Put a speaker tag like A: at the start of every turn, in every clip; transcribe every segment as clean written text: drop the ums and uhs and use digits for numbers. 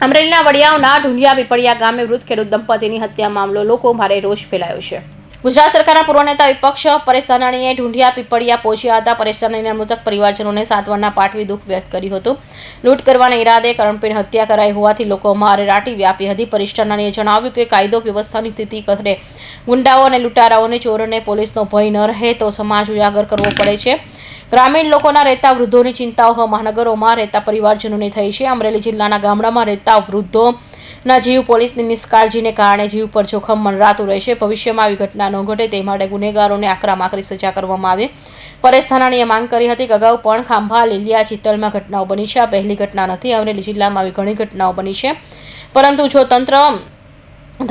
A: અમરેલીના વડિયાઓના ઢુંઢિયા પીપળિયા ગામે વૃદ્ધ ખેડૂત દંપતીની હત્યા મામલો લોકો ભારે રોષ ફેલાયો છે। ગુજરાત સરકારના પૂર્વ નેતા વિપક્ષ પરેશ ધાનાણીએ ઢુંઢિયા પીપળિયા પહોંચ્યા હતા। પરેશ ધાનાણીના મૃતક પરિવારજનોને સાંત્વના પાઠવી દુઃખ વ્યક્ત કર્યું હતું। લૂંટ કરવાના ઈરાદે કરણપીણ હત્યા કરાઈ હોવાથી લોકોમાં અરેરાટી વ્યાપી હતી। પરેશ ધાનાણીએ જણાવ્યું કે કાયદો વ્યવસ્થાની સ્થિતિ કથળે ગુંડાઓ અને લૂંટારાઓને ચોરોને પોલીસનો ભય ન રહે તો સમાજ ઉજાગર કરવો પડે છે। ગ્રામીણ લોકોના રહેતા વૃદ્ધોની ચિંતાઓ મહાનગરોમાં રહેતા પરિવારજનોને થઈ છે। અમરેલી જિલ્લાના ગામડામાં રહેતા વૃદ્ધોના જીવ પોલીસની નિષ્કાળજીને કારણે જીવ પર જોખમ મંડરાતું રહેશે। ભવિષ્યમાં આવી ઘટના ન ઘટે તે માટે ગુનેગારોને આકરામાં આકરી સજા કરવામાં આવે। પરેશ ધાનાણીએ માંગ કરી હતી કે અગાઉ પણ ખાંભા, લીલિયા, ચિત્તલમાં ઘટનાઓ બની છે। આ પહેલી ઘટના નથી। અમરેલી જિલ્લામાં આવી ઘણી ઘટનાઓ બની છે, પરંતુ જો તંત્ર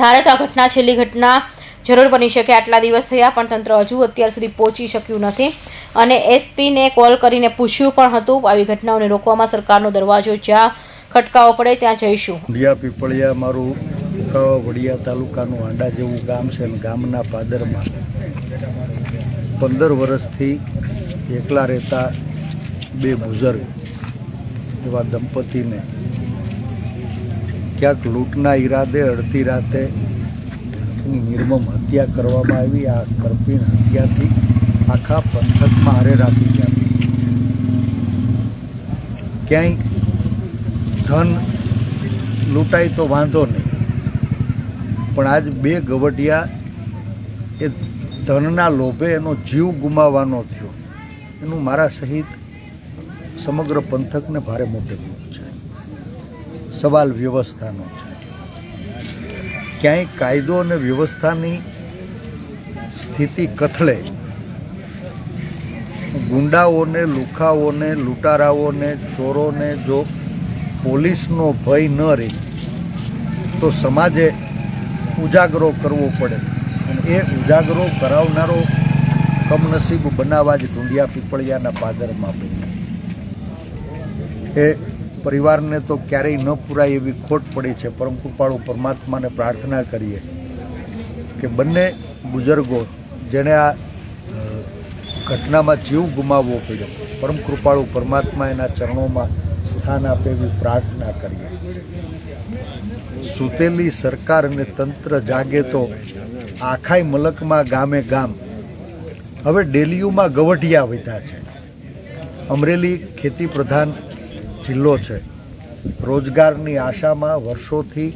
A: ધારે તો આ ઘટના છેલ્લી ઘટના જરૂર બની શકે। આટલા દિવસ થયા પણ તંત્ર હજુ અત્યાર સુધી પહોંચી શક્યું નથી અને એસપીને કોલ કરીને પૂછ્યું પણ હતું। આવી ઘટનાઓને રોકવામાં સરકારનો દરવાજો જ્યાં ખટકાવો પડે ત્યાં જઈશું।
B: ઢુંઢિયા પીપળિયા મારું વડિયા તાલુકાનું આંડા જેવું ગામ છે અને ગામના પાદરમાં 15 વર્ષથી એકલા રહેતા બે બુઝુર્ગ એવા દંપતીને ક્યાંક લૂંટના ઈરાદે અડધી રાતે ની નિર્મમ હત્યા કરવામાં આવી। આ કરપીણ હત્યાથી આખા પંથકમાં અરેરાટી વ્યાપી। ક્યાંય ધન લૂંટાય તો વાંધો નહીં, પણ આજ બે ગવઢિયા એ ધનના લોભે એનો જીવ ગુમાવવાનો થયો, એનું મારા સહિત સમગ્ર પંથકને ભારે મોટે દુઃખ છે। સવાલ વ્યવસ્થાનો છે। ક્યાંય કાયદો અને વ્યવસ્થાની સ્થિતિ કથળે ગુંડાઓને, લુખાઓને, લૂંટારાઓને, ચોરોને જો પોલીસનો ભય ન રહે તો સમાજે ઉજાગરો કરવો પડે અને એ ઉજાગરો કરાવનારો કમનસીબ બનાવવા જ ઢુંઢિયા પીપળિયાના પાદરમાં બન્યા। એ પરિવારને તો ક્યારેય ન પૂરાય એવી ખોટ પડી છે। પરમ કૃપાળુ પરમાત્માને પ્રાર્થના કરીએ કે બંને બુઝુર્ગો જેણે આ ઘટનામાં જીવ ગુમાવવો પડ્યો, પરમ કૃપાળુ પરમાત્મા એના ચરણોમાં સ્થાન આપે એવી પ્રાર્થના કરીએ। સૂતેલી સરકાર અને તંત્ર જાગે તો આખાય મલકમાં ગામે ગામ હવે ડેલીયુમાં ગવઢિયા વધ્યા છે। અમરેલી ખેતી પ્રધાન જિલ્લો છે। રોજગારની આશામાં વર્ષોથી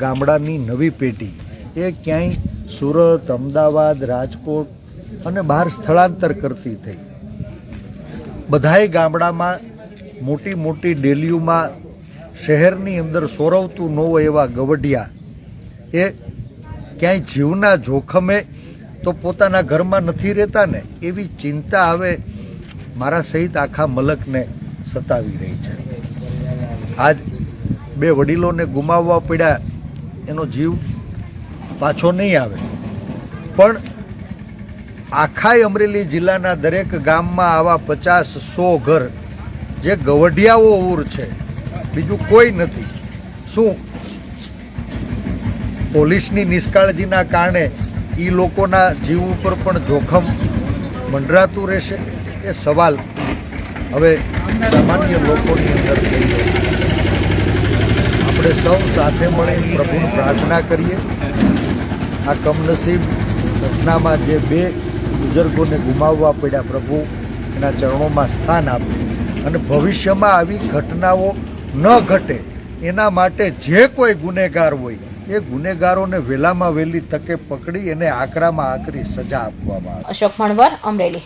B: ગામડાની નવી પેઢી એ ક્યાંય સુરત, અમદાવાદ, રાજકોટ અને બહાર સ્થળાંતર કરતી થઈ। બધાય ગામડામાં મોટી મોટી ડેલીઓમાં શહેરની અંદર સોરવતું ન હોય એવા ગવઢિયા એ ક્યાંય જીવના જોખમે તો પોતાના ઘરમાં નથી રહેતા ને એવી ચિંતા હવે મારા સહિત આખા મલકને સતાવી રહી છે। આજ બે વડીલોને ગુમાવવા પડ્યા, એનો જીવ પાછો નહીં આવે, પણ આખાય અમરેલી જિલ્લાના દરેક ગામમાં આવા 50-100 ઘર જે ગવઢિયાઓ ઉર છે, બીજું કોઈ નથી। શું પોલીસની નિષ્કાળજીના કારણે એ લોકોના જીવ ઉપર પણ જોખમ મંડરાતું રહેશે? એ સવાલ હવે સામાન્ય લોકોની અંદર થઈ ગયો। આપણે સૌ સાથે મળી પ્રભુને પ્રાર્થના કરીએ આ કમનસીબ ઘટનામાં જે બે બુઝુર્ગોને ગુમાવવા પડ્યા, પ્રભુ એના ચરણોમાં સ્થાન આપે અને ભવિષ્યમાં આવી ઘટનાઓ ન ઘટે એના માટે જે કોઈ ગુનેગાર હોય એ ગુનેગારોને વહેલામાં વહેલી તકે પકડી એને આકરામાં આકરી સજા આપવામાં આવે।
A: અશોક મણવર, અમરેલી।